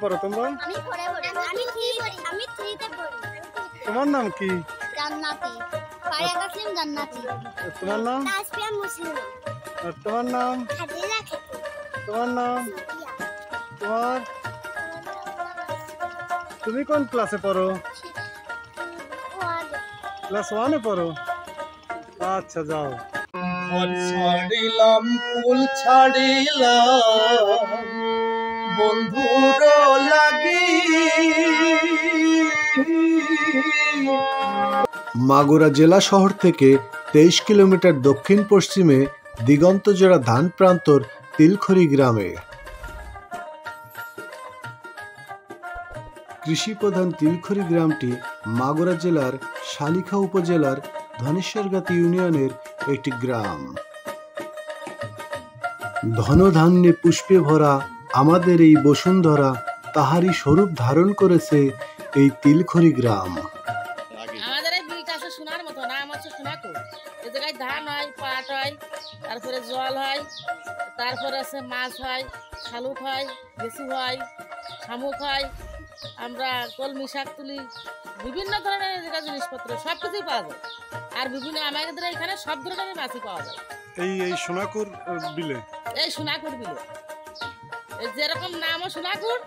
পড়ো তোমরা? আমি 3 তে পড়ি। তোমার নাম কি? জান্নাতি। ফারিয়া কাসিম জান্নাতি। তোমার নাম? তাসফিয়া মুসলিম। আর তোমার নাম? খাদিজা খাতুন। তোমার নাম? সুফিয়া। তোমার? তুমি কোন ক্লাসে পড়ো? ক্লাস 1 এ পড়ো? আচ্ছা যাও। ছাড়িলাম ফুল ছাড়িলাম বন্ধুর লাগি। মাগুরা জেলা শহর থেকে 23 কিলোমিটার দক্ষিণ পশ্চিমে দিগন্তজোড়া ধান প্রান্তর তিলখড়ি গ্রামে। কৃষি প্রধান তিলখড়ি গ্রামটি মাগুরা জেলার শালিখা উপজেলার ধনেশ্বরগাতি ইউনিয়নের একটি গ্রাম। ধনধান্যে পুষ্পে ভরা আমাদের এই বসুন্ধরা তাহারই স্বরূপ ধারণ করেছে এই তিলখড়ি গ্রাম। আমাদের এই বিলটা আছে সোনার মতো, নাম আছে সোনাকুর। এই জায়গায় ধান হয়, পাট হয়, তারপরে জল হয়, তারপরে আছে মাছ হয়, শালুক হয়, লিচু হয়, শামুক হয়, আমরা কলমি শাক তুলি, বিভিন্ন ধরনের যেটা জিনিসপত্র সব কিছুই পাওয়া যায়। আর বিভিন্ন আমাদের এখানে সব ধরনের মাছই পাওয়া যায় এই সোনাকুর বিলে, এই সোনাকুর বিলে। এই যেরকম নামও সোনাকুর,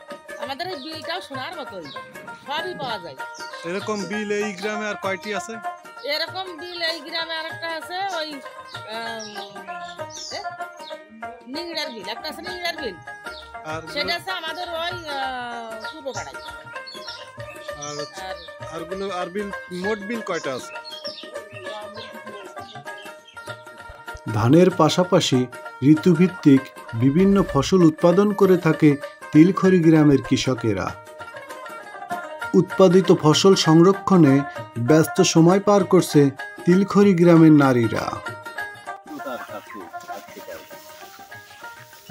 আমাদের এই বিলটাও সোনার মতোই, সবই পাওয়া যায়। এরকম বিল এই গ্রামে আর কয়টি আছে? এরকম বিল এই গ্রামে আরেকটা আছে, ওই নিংড়ার বিল একটা আছে, নিংড়ার বিল, আর সেটা আছে আমাদের ওই পূর্ব পাড়ায়। আর বিল, মোট বিল কয়টা আছে? ধানের পাশাপাশি ঋতুভিত্তিক বিভিন্ন ফসল উৎপাদন করে থাকে তিলখড়ি গ্রামের কৃষকেরা। উৎপাদিত ফসল সংরক্ষণে ব্যস্ত সময় পার করছে তিলখড়ি গ্রামের নারীরা।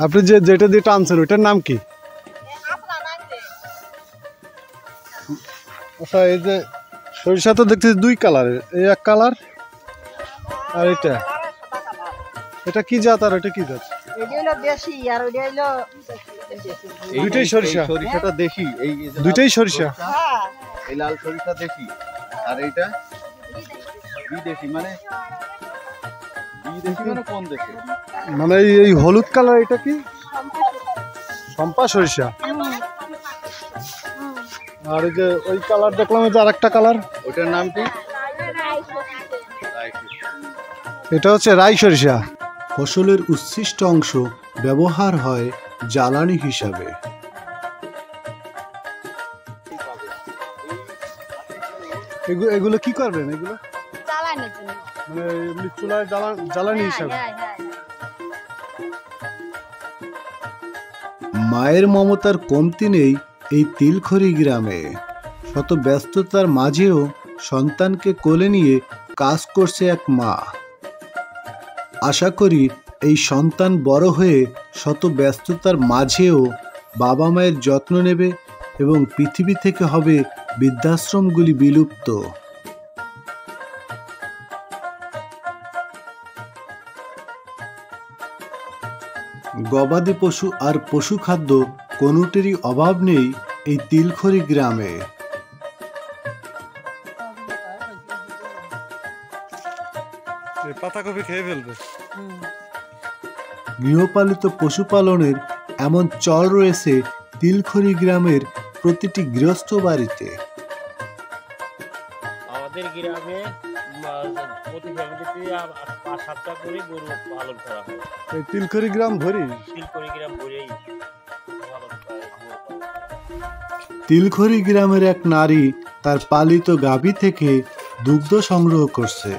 আপনি যেটা দিয়ে টানছেন ওটার নাম কি? আচ্ছা, এই যে সরিষা তো দেখতেছি 2 কালারের, এই এক কালার আর এটা কি জাত আর এটা কি জাত? দুইটাই সরিষা? সরিষাটা দেশি, এই দুইটাই সরিষা? এই লাল সরিষা দেশি আর এইটা বিদেশি। মানে বিদেশি মানে কোন দেশে? মানে এই হলুদ কালার এটা কি? চম্পা সরিষা। আর এই যে ওই কালার দেখলাম, এই যে আরেকটা কালার, ওটার নাম কি? এটা হচ্ছে রাই সরিষা। ফসলের উচ্ছিষ্ট অংশ ব্যবহার হয় জ্বালানি হিসাবে। এগুলো কি করবেন? এগুলো চালানোর জন্য, মানে এমনি চুলায় জ্বালানি হিসাবে? মায়ের মমতার কমতি নেই এই তিলখড়ি গ্রামে। শত ব্যস্ততার মাঝেও সন্তানকে কোলে নিয়ে কাজ করছে এক মা। আশা করি এই সন্তান বড় হয়ে শত ব্যস্ততার মাঝেও বাবা মায়ের যত্ন নেবে এবং পৃথিবী থেকে হবে বৃদ্ধাশ্রমগুলি বিলুপ্ত। গবাদি পশু আর পশুখাদ্য কোনোটিরই অভাব নেই এই তিলখড়ি গ্রামে। পাতাকপি খেয়ে ফেলবে। গৃহপালিত পশুপালনের এমন চল রয়েছে তিলখড়ি গ্রামের প্রতিটি গৃহস্থ বাড়িতে। আমাদের গ্রামে প্রতি ফ্যামিলিতে 5-7টা করে গরু পালন করা হয়। এই তিলখড়ি গ্রাম ভরি? তিলখড়ি গ্রাম ভরেই পালন করা হয়। তিলখড়ি গ্রামের এক নারী তার পালিত গাভী থেকে দুগ্ধ সংগ্রহ করছে।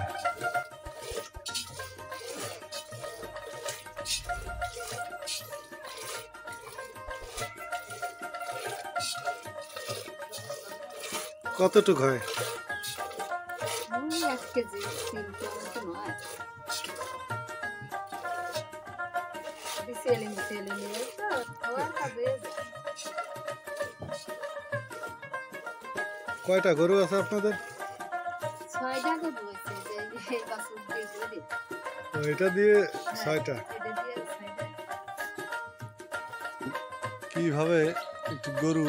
কতটুকু হয়? 1 কেজি, 3 কেজি নয়। কয়টা গরু আছে আপনাদের? 6টা গরু আছে, এই বাছুর দিয়ে। এটা দিয়ে 6টা। এটা দিয়ে 6টা। কিভাবে একটি গরু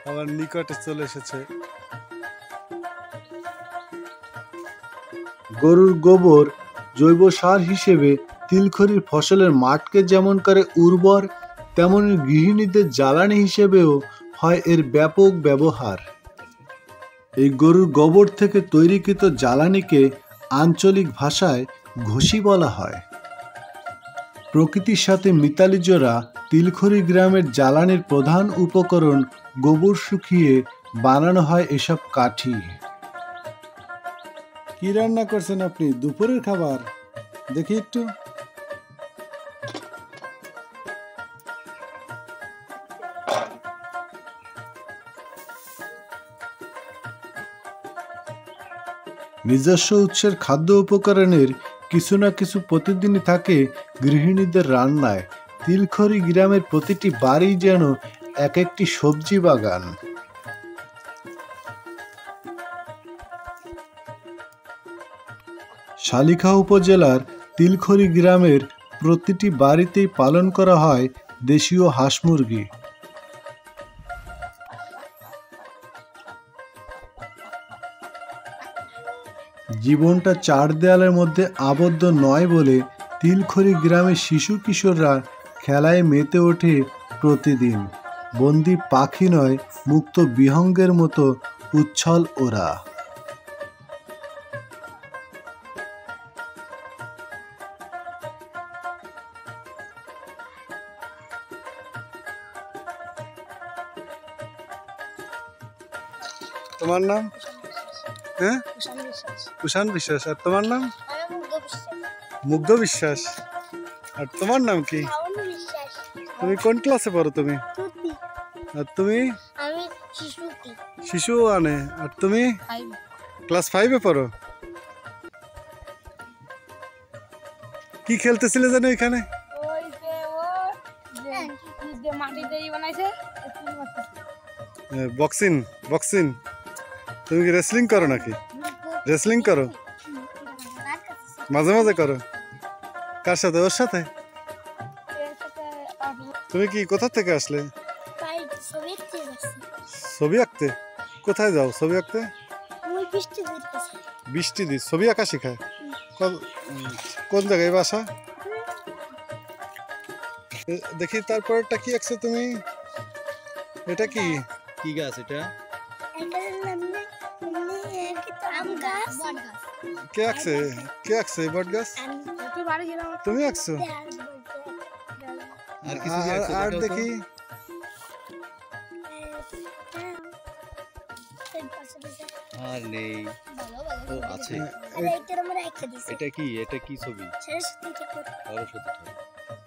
আমার নিকটে চলে এসেছে। গরুর গোবর জৈব সার হিসেবে তিলখড়ির ফসলের মাঠকে যেমন করে উর্বর, তেমনি গৃহিণীদের জ্বালানি হিসেবেও হয় এর ব্যাপক ব্যবহার। এই গরুর গোবর থেকে তৈরিকৃত জ্বালানিকে আঞ্চলিক ভাষায় ঘষি বলা হয়। প্রকৃতির সাথে মিতালি জোড়া তিলখড়ি গ্রামের জ্বালানির প্রধান উপকরণ গোবর শুকিয়ে বানানো হয় এসব কাঠি। কি রান্না করছেন আপনি? দুপুরের খাবার দেখি একটু। নিজস্ব উৎসের খাদ্য উপকরণের কিছু না কিছু প্রতিদিনই থাকে গৃহিণীদের রান্নায়। তিলখড়ি গ্রামের প্রতিটি বাড়ি যেন এক একটি সবজি বাগান। শালিখা উপজেলার তিলখড়ি গ্রামের প্রতিটি বাড়িতেই পালন করা হয় দেশীয় হাঁস মুরগি। জীবনটা চার দেয়ালের মধ্যে আবদ্ধ নয় বলে তিলখড়ি গ্রামের শিশু কিশোররা খেলায় মেতে ওঠে প্রতিদিন। বন্দি পাখি নয়, মুক্ত বিহঙ্গের মতো উচ্ছল ওরা। তোমার নাম? হ্যাঁ, কুষাণ বিশ্বাস। আর তোমার নাম? মুগ্ধ বিশ্বাস। আর তোমার নাম কি? তুমি কোন ক্লাসে পড়ো তুমি? আর তুমি? শিশু ওয়ানে। আর তুমি? ক্লাস 5-এ পড়ো। কি খেলতেছিলে জানো এখানে? বক্সিং। বক্সিং। তুমি কি রেসলিং করো নাকি? রেসলিং করো? মাঝে মাঝে করো? কার সাথে? ওর সাথে? তুমি কি কোথা থেকে আসলে? ছবি আঁকতে? কোথায় যাও ছবি আঁকতে? বৃষ্টি দি ছবি আঁকা শেখায়? কোন জায়গায় বাসা? দেখি তারপরটা কি আঁকছো তুমি? এটা কি? কি গাছ এটা? কে আঁকছে? কে আঁকছে বট গাছ? তুমি আঁকছো? আর কিছু কি আঁকছো? আর দেখাও তো। দেখি। আর নেই। ও আছে। এটা কি? এটা কি ছবি? সরস্বতী ঠাকুর।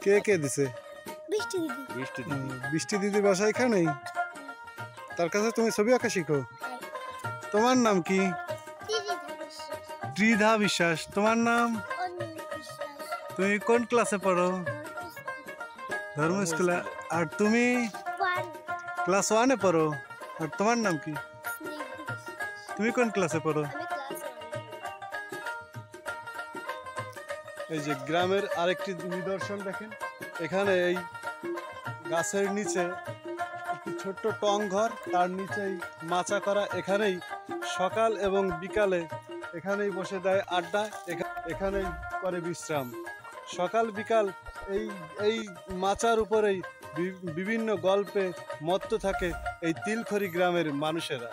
কে কে দিছে? বৃষ্টি দিদি। বৃষ্টি দিদির বাসা এখানেই? তার কাছে তুমি ছবি আঁকা শিখো? তোমার নাম কি? ত্রিধা বিশ্বাস। তোমার নাম? তুমি কোন ক্লাসে পড়ো? ধর্ম স্কুলে। আর তুমি? ক্লাস 1-এ পড়ো। আর তোমার নাম কি? তুমি কোন ক্লাসে পড়ো? এই যে গ্রামের আরেকটি নিদর্শন দেখেন। এখানে এই গাছের নিচে একটি ছোট্ট টং ঘর, তার নিচেই মাচা করা। এখানেই সকাল এবং বিকালে এখানেই বসে দেয় আড্ডা, এখানেই করে বিশ্রাম। সকাল বিকাল এই এই মাচার উপরেই বিভিন্ন গল্পে মত্ত থাকে এই তিলখড়ি গ্রামের মানুষেরা।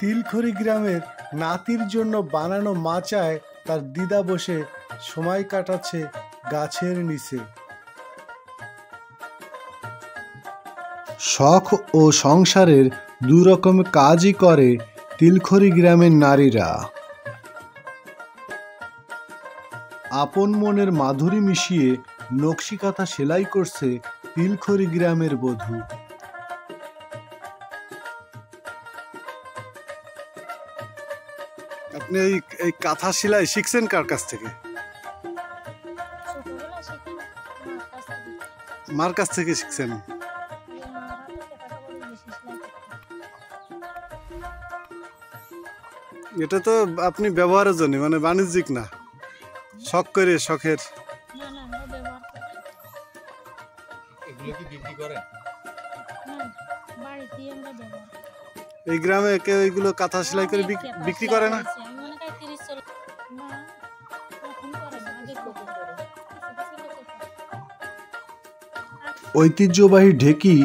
তিলখড়ি গ্রামের নাতির জন্য বানানো মাচায় তার দিদা বসে সময় কাটাচ্ছে গাছের নিচে। শখ ও সংসারের দুরকম কাজই করে তিলখড়ি গ্রামের নারীরা। আপন মনের মাধুরী মিশিয়ে নকশি কাঁথা সেলাই করছে তিলখড়ি গ্রামের বধূ। আপনি এই কাঁথা সেলাই শিখছেন কার কাছ থেকে? মার কাছ থেকে শিখছেন? এটা তো আপনি ব্যবহারের জন্য, মানে বাণিজ্যিক না, শখ করে, শখের। এগুলো কি বিক্রি করেন? বাড়িতে আমরা ব্যবহার এই গ্রামে কেউ এইগুলো কাঁথা সেলাই করে বিক্রি করে না? আমি মনে করি 30-40 না এখন করে না আগে করতে করে ঐতিহ্যবাহী ঢেকি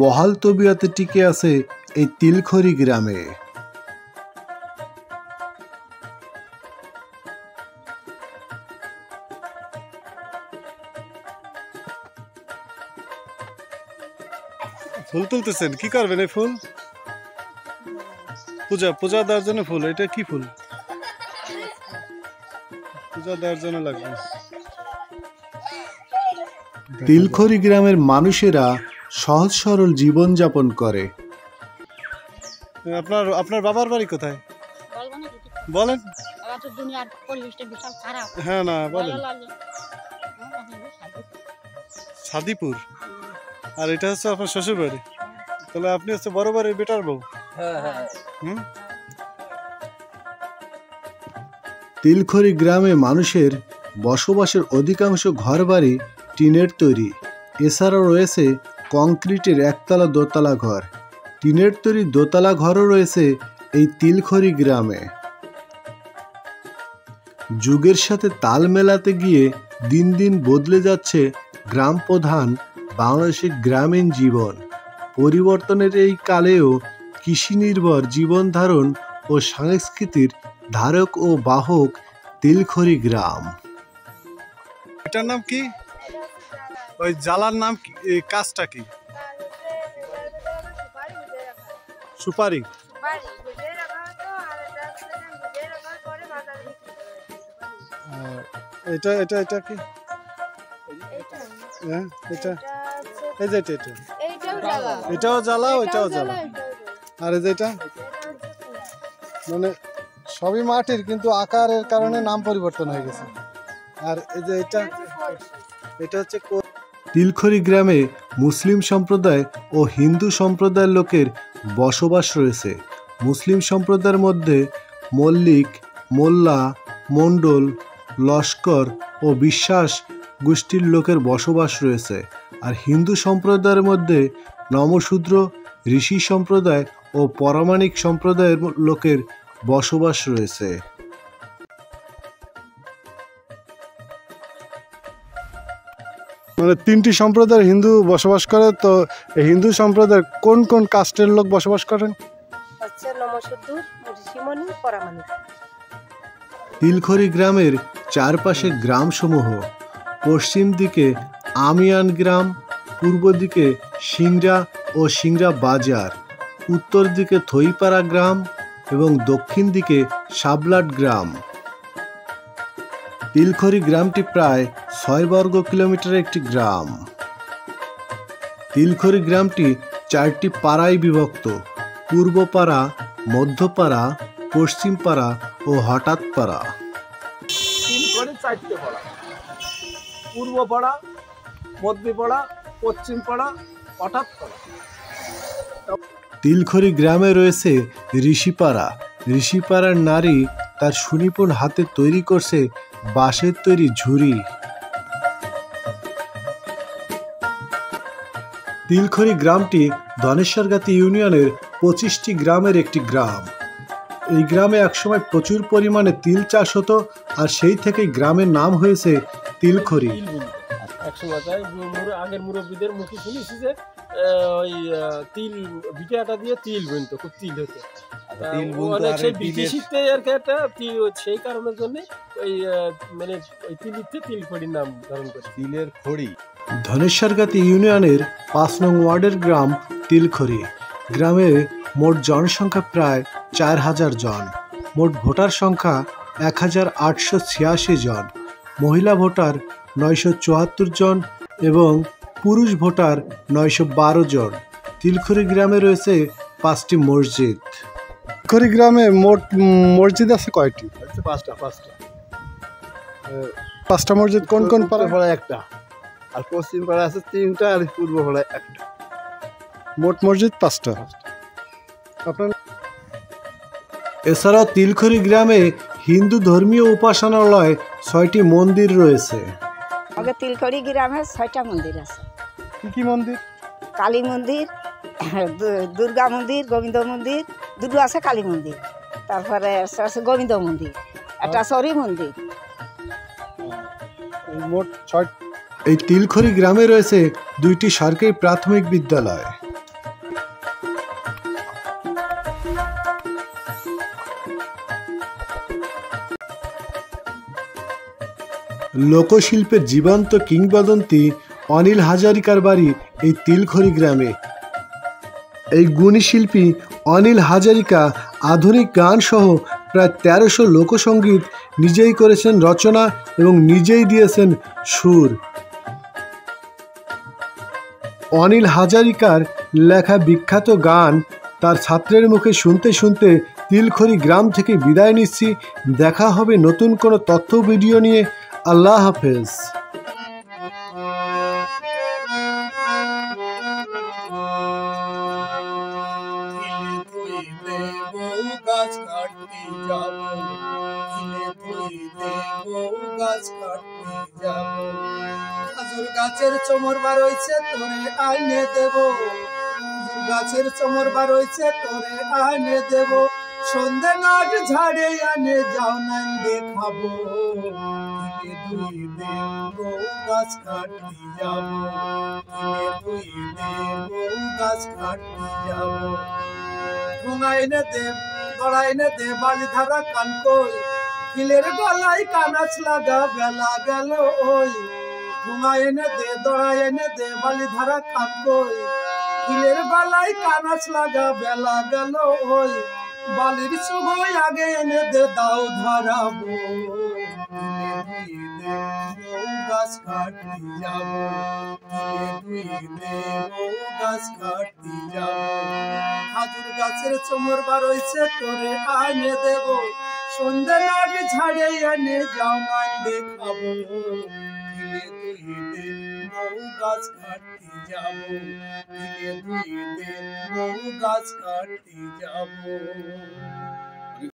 বহাল তবিয়তে টিকে আছে এই তিলখড়ি গ্রামে। ফুল তুলতেছেন, কি করবেন এই ফুল? পূজা দেওয়ার জন্য ফুল। এটা কি ফুল? পূজা দেওয়ার জন্য লাগবে। তিলখড়ি গ্রামের মানুষেরা সহজ সরল জীবনযাপন করে। আপনার বাবার বাড়ি কোথায় বলবো না কিছু বলেন? আবার তো দুনিয়ার পরিবেশটা বিশাল খারাপ হ্যাঁ, না বলেন। ভালো লাগে সাদিপুর। আর এটা হচ্ছে আপনার শ্বশুর বাড়ি। তাহলে আপনি হচ্ছে বড় বাড়ির বেটার বউ। হুম। তিলখড়ি গ্রামে মানুষের বসবাসের অধিকাংশ ঘরবাড়ি টিনের তৈরি। এছাড়াও রয়েছে কংক্রিটের একতলা দোতলা ঘর। টিনের তৈরি দোতলা ঘরও রয়েছে এই তিলখড়ি গ্রামে। যুগের সাথে তাল মেলাতে গিয়ে দিন দিন বদলে যাচ্ছে গ্রাম প্রধান বাংলাদেশের গ্রামীণ জীবন। পরিবর্তনের এই কালেও কৃষি নির্ভর জীবন ধারণ ও সংস্কৃতির ধারক ও বাহক তিলখড়ি গ্রাম। এটার নাম কি? ওই জালার নাম কি? এই কাজটা কি? সুপারি। এটা এটা এটা কি? হ্যাঁ, এটা এই যে এটা এটাও জ্বালা, ওইটাও জ্বালা। আর এই যে এটা মানে সবই মাটির, কিন্তু আকারের কারণে নাম পরিবর্তন হয়ে গেছে। আর এই যে এটা হচ্ছে তিলখড়ি গ্রামে মুসলিম সম্প্রদায় ও হিন্দু সম্প্রদায়ের লোকের বসবাস রয়েছে। মুসলিম সম্প্রদায়ের মধ্যে মল্লিক, মোল্লা, মণ্ডল, লস্কর ও বিশ্বাস গোষ্ঠীর লোকের বসবাস রয়েছে। আর হিন্দু সম্প্রদায়ের মধ্যে নমশূদ্র, ঋষি সম্প্রদায় ও পরামাণিক সম্প্রদায়ের লোকের বসবাস রয়েছে। মানে 3টি সম্প্রদায়ের হিন্দু বসবাস করে। তো এই হিন্দু সম্প্রদায়ের কোন কোন কাস্টের লোক বসবাস করেন? হচ্ছে নমশূদ্র, ঋষিমণি, পরামাণিক। তিলখড়ি গ্রামের চারপাশে গ্রামসমূহ। পশ্চিম দিকে আমিয়ান গ্রাম, পূর্ব দিকে সিংড়া ও সিংড়া বাজার, উত্তর দিকে থইপাড়া গ্রাম এবং দক্ষিণ দিকে সাবলাট গ্রাম। তিলখড়ি গ্রামটি প্রায় 6 বর্গ কিলোমিটারের একটি গ্রাম। তিলখড়ি গ্রামটি 4টি পাড়ায় বিভক্ত: পূর্বপাড়া, মধ্যপাড়া, পশ্চিমপাড়া ও হঠাৎপাড়া। তিলখড়ি 4টে পাড়া: পূর্বপাড়া, মধ্যপাড়া, পশ্চিমপাড়া, হঠাৎপাড়া। তিলখড়ি গ্রামে রয়েছে ঋষিপাড়া। ঋষিপাড়ার নারী তার সুনিপুণ হাতে তৈরি করছে বাঁশের তৈরি ঝুড়ি। তিলখড়ি গ্রামটি ধনেশ্বরগাতি ইউনিয়নের 25টি গ্রামের একটি গ্রাম। এই গ্রামে একসময় প্রচুর পরিমাণে তিল চাষ হতো, আর সেই থেকেই গ্রামের নাম হয়েছে তিলখড়ি। একসময় আগের মুরব্বীদের মুখে শুনেছি যে ওই তিল ভিটাটা দিয়ে তিল বুনতো, খুব তিল হতো। সেই বিদেশিতে আর কি একটা তিল, সেই কারণের জন্য ওই মানে ওই তিলিতে তিলখড়ির নাম ধারণ করে, তিলের খড়ি। ধনেশ্বরগাতি ইউনিয়নের 5 নং ওয়ার্ডের গ্রাম তিলখড়ি। গ্রামে মোট জনসংখ্যা প্রায় 4000 জন। মোট ভোটার সংখ্যা 1886 জন। মহিলা ভোটার 974 জন এবং পুরুষ ভোটার 912 জন। তিলখড়ি গ্রামে রয়েছে 5টি মসজিদ। তিলখড়ি গ্রামে মোট মসজিদ আছে কয়টি? 5টা মসজিদ। কোন কোন পাড়া? একটা, আর পশ্চিম পাড়া আছে 3টা, আর পূর্ব পাড়ায় 1টা। মোট মসজিদ 5টা। আপনার এছাড়াও তিলখড়ি গ্রামে হিন্দু ধর্মীয় উপাসনালয় 6টি মন্দির রয়েছে। আগে তিলখড়ি গ্রামে 6টা মন্দির আছে। কি কি মন্দির? কালী মন্দির, দুর্গা মন্দির, গোবিন্দ মন্দির, দুটো আছে কালী মন্দির, তারপরে আছে গোবিন্দ মন্দির, একটা সরি মন্দির। মোট 6। এই তিলখড়ি গ্রামে রয়েছে 2টি সরকারি প্রাথমিক বিদ্যালয়। লোকশিল্পের জীবন্ত কিংবদন্তি অনিল হাজারিকার বাড়ি এই তিলখড়ি গ্রামে। এই গুণী শিল্পী অনিল হাজারিকা আধুনিক গান সহ প্রায় 1300 লোকসঙ্গীত নিজেই করেছেন রচনা এবং নিজেই দিয়েছেন সুর। অনিল হাজারিকার লেখা বিখ্যাত গান তার ছাত্রের মুখে শুনতে শুনতে তিলখড়ি গ্রাম থেকে বিদায় নিচ্ছি। দেখা হবে নতুন কোনো তথ্য ভিডিও নিয়ে। আল্লাহ হাফেজ। গাছ কাটতে যাব, গাছ কাটতে যাব, খাজুর গাছের চমর বার হইছে তোরে আইনে দেব, খাজুর গাছের চমর বার হইছে তোরে আইনে দেব, সন্ধে নাট ঝাড়ে আনে যাও নাই দেখাবো, দুই দেব গাছ কাটতে যাব, দুই দেব গাছ কাটতে যাব, ঠোঙাইনে দেব দড়াইনে দে বালি ধারা কান কই, খিলের গলায় কানাচ লাগা বেলা গেল ওই, ঠোঙাইনে দে দড়াইনে দে বালি ধারা কান কই, খিলের গলায় কানাচ লাগা বেলা গেল ওই, বালির চুবই আগে এনে দে দাও ধরাবো, গাছ কাটতে যাব, গাছ কাটতে যাব, খাজুর গাছের চমর বার হইছে তোরে আনে দেব, সন্ধ্যে নাড়ি ঝাড়ে এনে যাও মান দেখাবো, গাছ কাটতে যাব, গাছ কাটতে যাব।